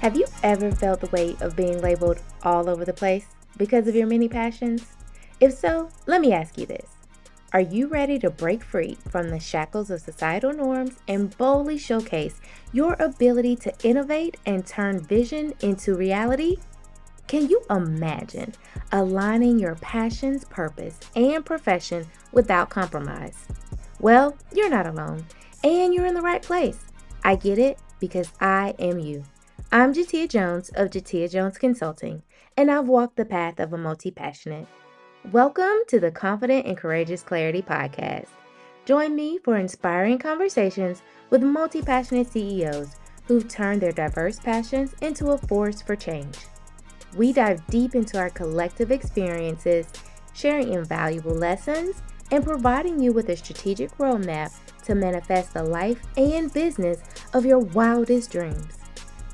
Have you ever felt the weight of being labeled all over the place because of your many passions? If so, let me ask you this. Are you ready to break free from the shackles of societal norms and boldly showcase your ability to innovate and turn vision into reality? Can you imagine aligning your passions, purpose, and profession without compromise? Well, you're not alone, and you're in the right place. I get it because I am you. I'm Jateya Jones of Jateya Jones Consulting, and I've walked the path of a multi-passionate. Welcome to the Confident and Courageous Clarity Podcast. Join me for inspiring conversations with multi-passionate CEOs who've turned their diverse passions into a force for change. We dive deep into our collective experiences, sharing invaluable lessons, and providing you with a strategic roadmap to manifest the life and business of your wildest dreams.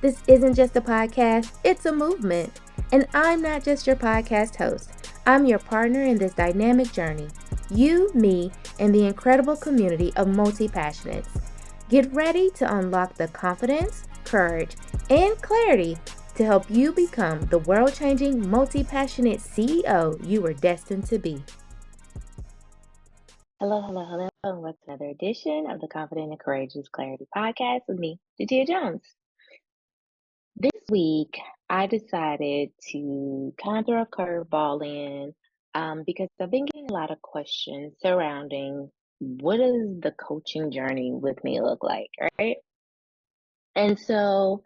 This isn't just a podcast, it's a movement. And I'm not just your podcast host, I'm your partner in this dynamic journey. You, me, and the incredible community of multi-passionates. Get ready to unlock the confidence, courage, and clarity to help you become the world-changing, multi-passionate CEO you were destined to be. Hello, and welcome to another edition of the Confident and Courageous Clarity Podcast with me, Jateya Jones. This week, I decided to kind of throw a curveball in because I've been getting a lot of questions surrounding what does the coaching journey with me look like, right? And so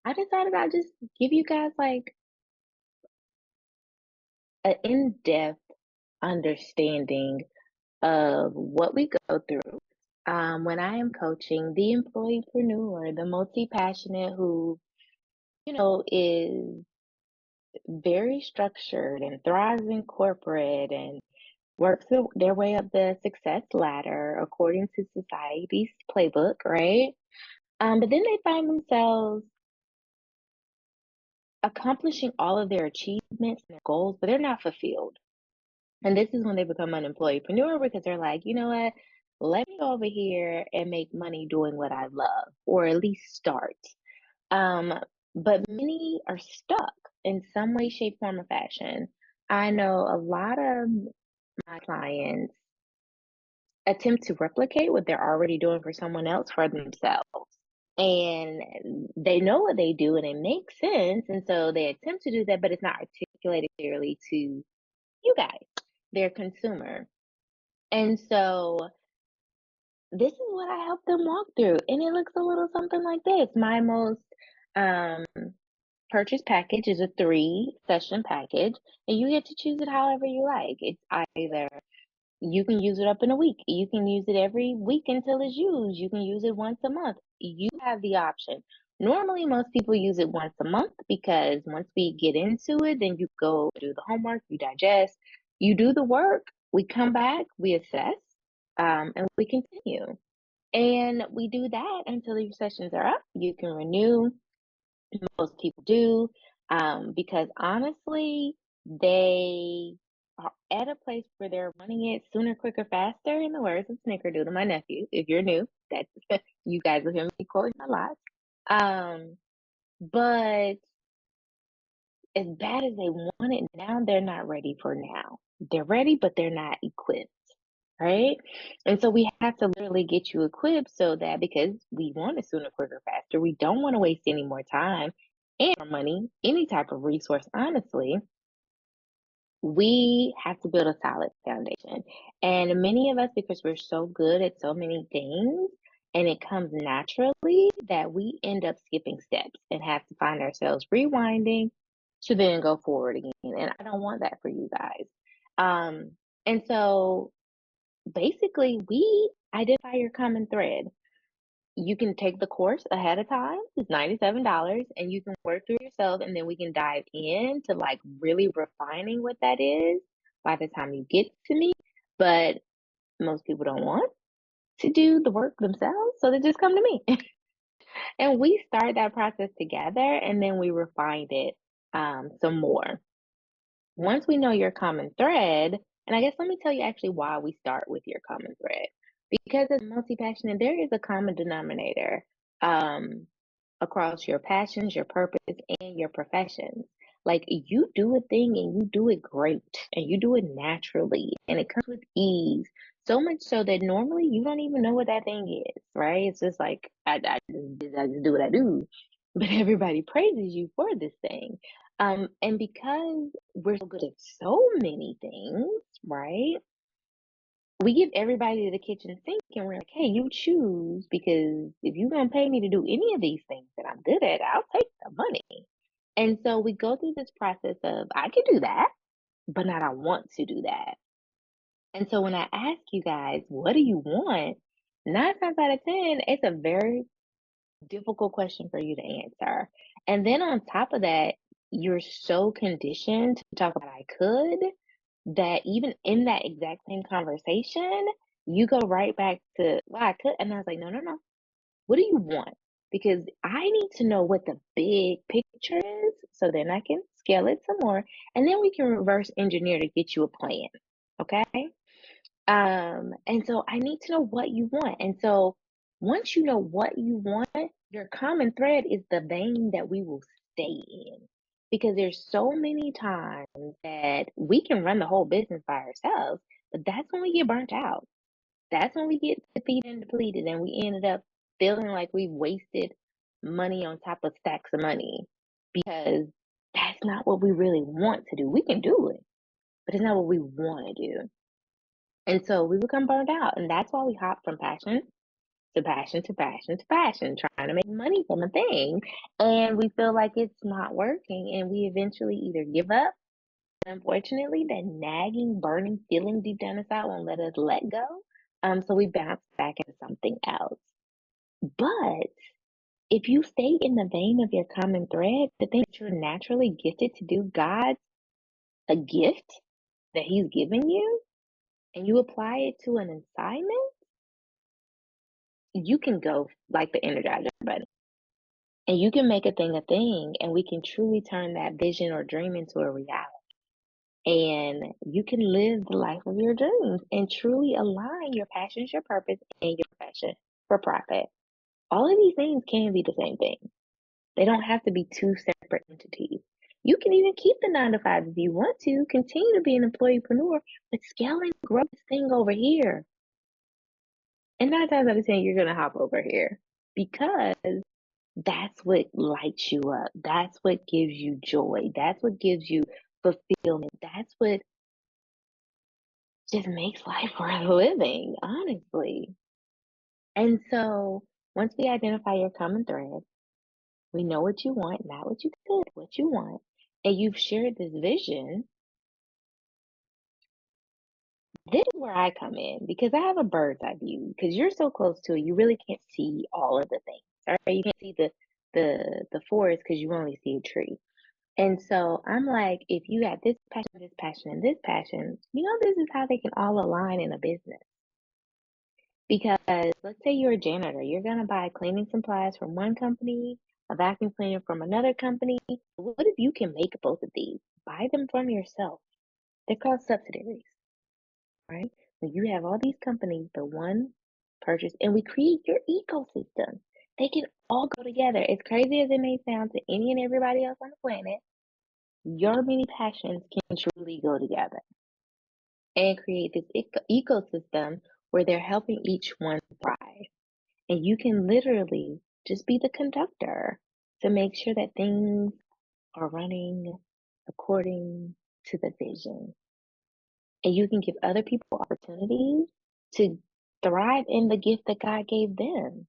I decided I'd just give you guys like an in-depth understanding of what we go through when I am coaching the employeepreneur, the multi-passionate who, is very structured and thrives in corporate and works their way up the success ladder according to society's playbook, right? But then they find themselves accomplishing all of their achievements and their goals, but they're not fulfilled. And this is when they become an employeepreneur because they're like, you know what? Let me go over here and make money doing what I love, or at least start. Um, but many are stuck in some way, shape, form, or fashion. I know a lot of my clients attempt to replicate what they're already doing for someone else for themselves. And they know what they do and it makes sense. And so they attempt to do that, but it's not articulated clearly to you guys, their consumer. And so this is what I help them walk through. And it looks a little something like this. My most um, purchase package is a 3-session package, and you get to choose it however you like. It's either you can use it up in a week, you can use it every week until it's used, you can use it once a month. You have the option. Normally, most people use it once a month because once we get into it, then you go do the homework, you digest, you do the work, we come back, we assess, and we continue. And we do that until your sessions are up. You can renew. Most people do, because honestly, they are at a place where they're wanting it sooner, quicker, faster, in the words of Snickerdoodle, my nephew. If you're new, that's you guys will hear me quoting a lot. Um, but as bad as they want it now, they're not ready for now. They're ready, but they're not equipped, right? And so we have to literally get you equipped so that because we want it sooner, quicker, faster, we don't want to waste any more time and more money, any type of resource, honestly. We have to build a solid foundation. And many of us, because we're so good at so many things, and it comes naturally that we end up skipping steps and have to find ourselves rewinding to then go forward again. And I don't want that for you guys. And so basically, we identify your common thread. You can take the course ahead of time. It's $97 and you can work through yourself and then we can dive into like really refining what that is by the time you get to me. But most people don't want to do the work themselves, so they just come to me. And we start that process together and then we refined it some more. Once we know your common thread, and I guess let me tell you actually why we start with your common thread. Because as multi-passionate, there is a common denominator. Um, across your passions, your purpose, and your professions. Like you do a thing and you do it great and you do it naturally and it comes with ease. So much so that normally you don't even know what that thing is, right? It's just like I just do what I do. But everybody praises you for this thing. And because we're so good at so many things, right? We give everybody the kitchen sink and we're like, hey, you choose because if you're gonna pay me to do any of these things that I'm good at, I'll take the money. And so we go through this process of I can do that, but not I want to do that. And so when I ask you guys, what do you want? 9 times out of 10, it's a very difficult question for you to answer. And then on top of that, you're so conditioned to talk about I could that even in that exact same conversation, you go right back to, well, I could. And I was like, no, no, no. What do you want? Because I need to know what the big picture is so then I can scale it some more. And then we can reverse engineer to get you a plan. Okay. And so I need to know what you want. And so once you know what you want, your common thread is the vein that we will stay in. Because there's so many times that we can run the whole business by ourselves, but that's when we get burnt out. That's when we get defeated and depleted, and we ended up feeling like we wasted money on top of stacks of money because that's not what we really want to do. We can do it, but it's not what we want to do. And so we become burned out. And that's why we hop from passion to passion to passion to passion, trying to make money from a thing. And we feel like it's not working. And we eventually either give up. Unfortunately, that nagging, burning feeling deep down inside won't let us let go. So we bounce back into something else. But if you stay in the vein of your common thread, the thing that you're naturally gifted to do, God's a gift that He's given you, and you apply it to an assignment, you can go like the Energizer Bunny. And you can make a thing, and we can truly turn that vision or dream into a reality. And you can live the life of your dreams and truly align your passions, your purpose, and your profession for profit. All of these things can be the same thing. They don't have to be two separate entities. You can even keep the 9 to 5 if you want to, continue to be an employeepreneur, but scale and grow this thing over here. And 9 times out of 10, you're going to hop over here because that's what lights you up. That's what gives you joy. That's what gives you fulfillment. That's what just makes life worth living, honestly. And so once we identify your common thread, we know what you want, not what you could, what you want, and you've shared this vision, this is where I come in because I have a bird's eye view. Because you're so close to it, you really can't see all of the things. All right, you can't see the forest because you only see a tree. And so I'm like, if you got this passion, and this passion, this is how they can all align in a business. Because let's say you're a janitor, you're gonna buy cleaning supplies from one company, a vacuum cleaner from another company. What if you can make both of these? Buy them from yourself. They're called subsidiaries, right? When you have all these companies, the one purchase, and we create your ecosystem. They can all go together. As crazy as it may sound to any and everybody else on the planet, your many passions can truly go together and create this ecosystem where they're helping each one thrive. And you can literally just be the conductor to make sure that things are running according to the vision. And you can give other people opportunities to thrive in the gift that God gave them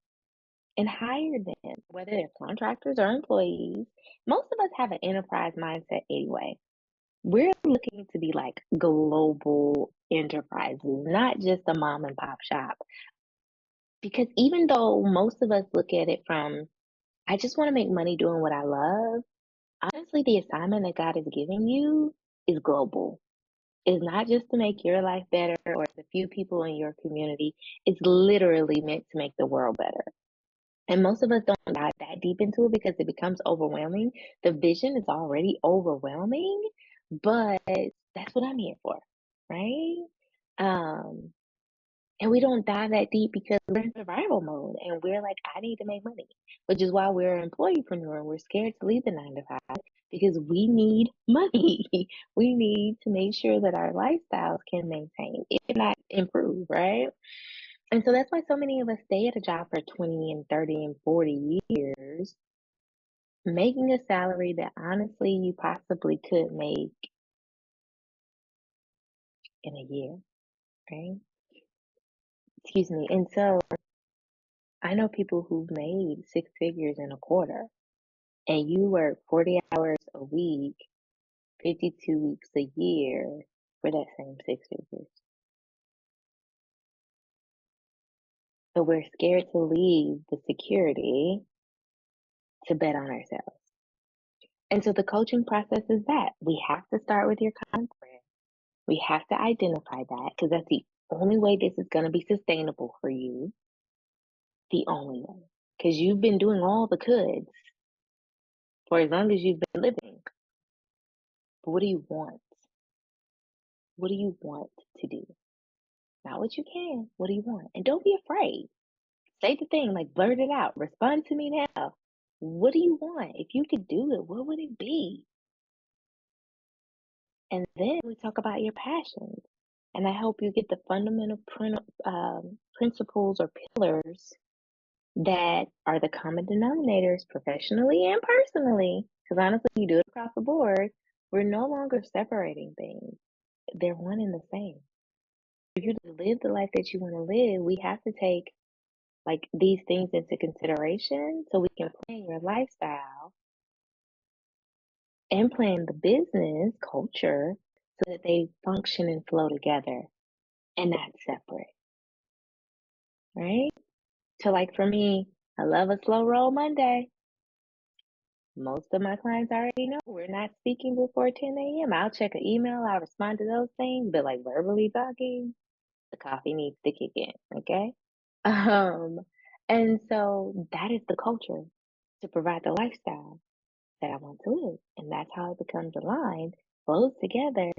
and hire them, whether they're contractors or employees. Most of us have an enterprise mindset anyway. We're looking to be like global enterprises, not just a mom and pop shop. Because even though most of us look at it from, I just want to make money doing what I love, honestly, the assignment that God has given you is global. It's not just to make your life better or the few people in your community. It's literally meant to make the world better. And most of us don't dive that deep into it because it becomes overwhelming. The vision is already overwhelming, but that's what I'm here for, right? Um, And we don't dive that deep because we're in survival mode and we're like, I need to make money, which is why we're an employeepreneur and we're scared to leave the 9 to 5 because we need money. We need to make sure that our lifestyles can maintain, if not improve, right? And so that's why so many of us stay at a job for 20 and 30 and 40 years, making a salary that honestly you possibly could make in a year, right? Excuse me. And so I know people who've made 6 figures in a quarter, and you work 40 hours a week, 52 weeks a year for that same 6 figures. So we're scared to leave the security to bet on ourselves. And so the coaching process is that we have to start with your common thread. We have to identify that because that's the only way this is going to be sustainable for you. The only way. Because you've been doing all the coulds for as long as you've been living. But what do you want? What do you want to do? Not what you can. What do you want? And don't be afraid. Say the thing, like blurt it out. Respond to me now. What do you want? If you could do it, what would it be? And then we talk about your passions. And I help you get the fundamental principles or pillars that are the common denominators professionally and personally. Because honestly, you do it across the board. We're no longer separating things, they're one and the same. For you to live the life that you want to live, we have to take like these things into consideration so we can plan your lifestyle and plan the business culture so that they function and flow together and not separate, right? So, like for me, I love a slow roll Monday. Most of my clients already know we're not speaking before 10 a.m. I'll check an email, I'll respond to those things, but like verbally talking, the coffee needs to kick in, okay? Um, and so that is the culture to provide the lifestyle that I want to live. And that's how it becomes aligned, flows together,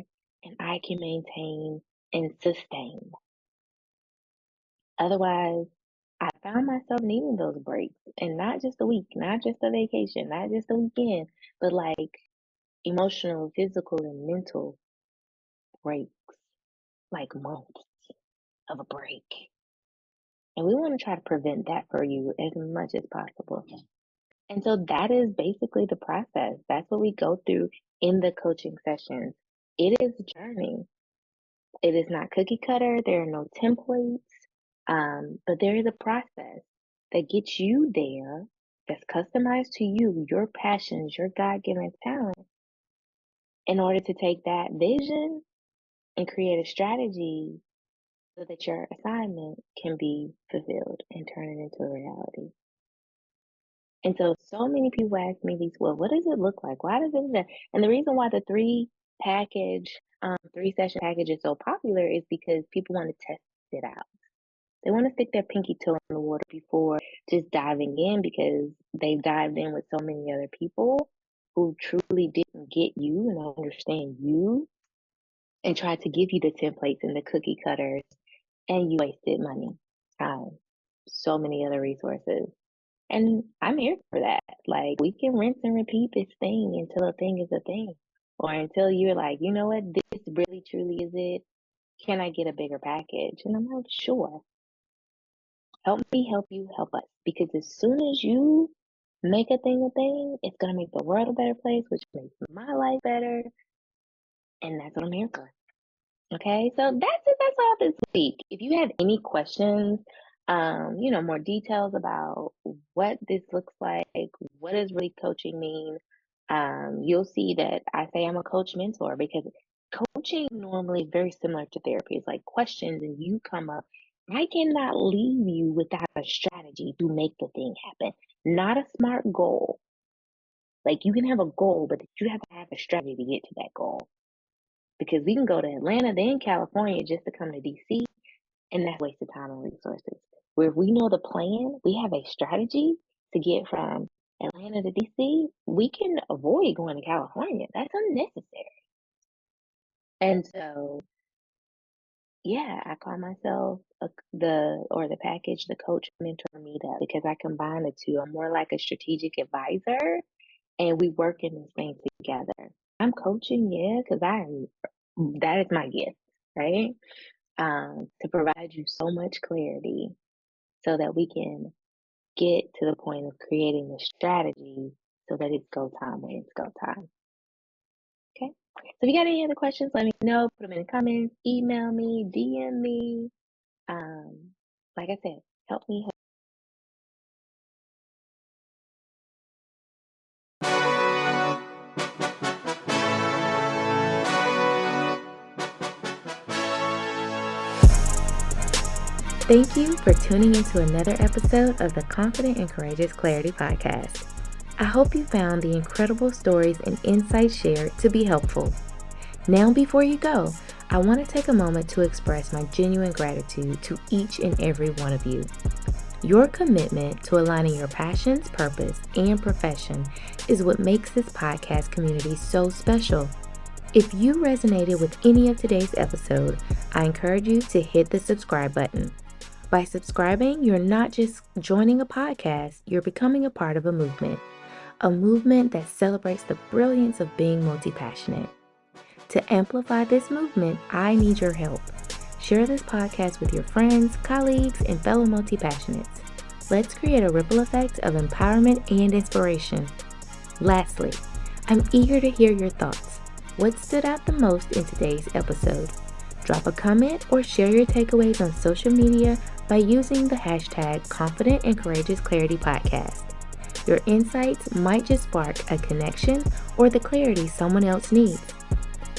and I can maintain and sustain. Otherwise, I found myself needing those breaks and not just a week, not just a vacation, not just a weekend, but like emotional, physical, and mental breaks, like months of a break. And we want to try to prevent that for you as much as possible. And so that is basically the process. That's what we go through in the coaching sessions. It is a journey. It is not cookie cutter. There are no templates. But there is a process that gets you there that's customized to you, your passions, your God given talent, in order to take that vision and create a strategy so that your assignment can be fulfilled and turn it into a reality. And so, so many people ask me these, well, what does it look like? Why does it? And the reason why the three session package is so popular is because people want to test it out. They want to stick their pinky toe in the water before just diving in because they've dived in with so many other people who truly didn't get you and understand you and tried to give you the templates and the cookie cutters, and you wasted money, time, so many other resources. And I'm here for that. Like, we can rinse and repeat this thing until a thing is a thing, or until you're like, you know what, this really truly is it. Can I get a bigger package? And I'm like, sure. Help me help you help us. Because as soon as you make a thing, it's gonna make the world a better place, which makes my life better. And that's what I'm here for. Okay, so that's it. That's all this week. If you have any questions, more details about what this looks like, what does really coaching mean, you'll see that I say I'm a coach mentor because coaching normally is very similar to therapy. It's like questions and you come up. I cannot leave you without a strategy to make the thing happen, not a smart goal. Like you can have a goal, but you have to have a strategy to get to that goal because we can go to Atlanta, then California just to come to DC, and that's a waste of time and resources. Where if we know the plan, we have a strategy to get from Atlanta to DC, we can avoid going to California. That's unnecessary. And so yeah, I call myself the package, the coach mentor meetup because I combine the two. I'm more like a strategic advisor and we work in this thing together. I'm coaching, yeah, because that is my gift, right? To provide you so much clarity so that we can get to the point of creating the strategy so that it's go time when it's go time. Okay. So if you got any other questions, let me know. Put them in the comments, email me, DM me. Um, like I said, help me. Thank you for tuning into another episode of the Confident and Courageous Clarity Podcast. I hope you found the incredible stories and insights shared to be helpful. Now, before you go, I want to take a moment to express my genuine gratitude to each and every one of you. Your commitment to aligning your passions, purpose, and profession is what makes this podcast community so special. If you resonated with any of today's episode, I encourage you to hit the subscribe button. By subscribing, you're not just joining a podcast, you're becoming a part of a movement that celebrates the brilliance of being multi-passionate. To amplify this movement, I need your help. Share this podcast with your friends, colleagues, and fellow multi-passionates. Let's create a ripple effect of empowerment and inspiration. Lastly, I'm eager to hear your thoughts. What stood out the most in today's episode? Drop a comment or share your takeaways on social media by using the hashtag Confident and Courageous Clarity Podcast. Your insights might just spark a connection or the clarity someone else needs.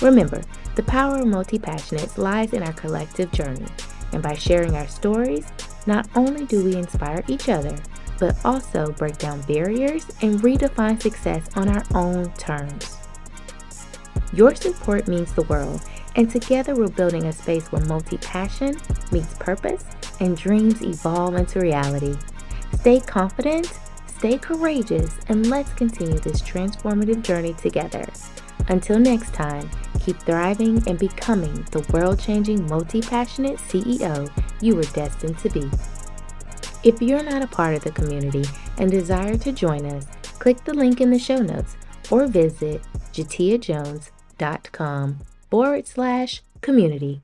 Remember, the power of multi-passionates lies in our collective journey, and by sharing our stories, not only do we inspire each other, but also break down barriers and redefine success on our own terms. Your support means the world, and together we're building a space where multi-passion meets purpose and dreams evolve into reality. Stay confident, stay courageous, and let's continue this transformative journey together. Until next time, keep thriving and becoming the world-changing multi-passionate CEO you were destined to be. If you're not a part of the community and desire to join us, click the link in the show notes or visit jateyajones.com/community.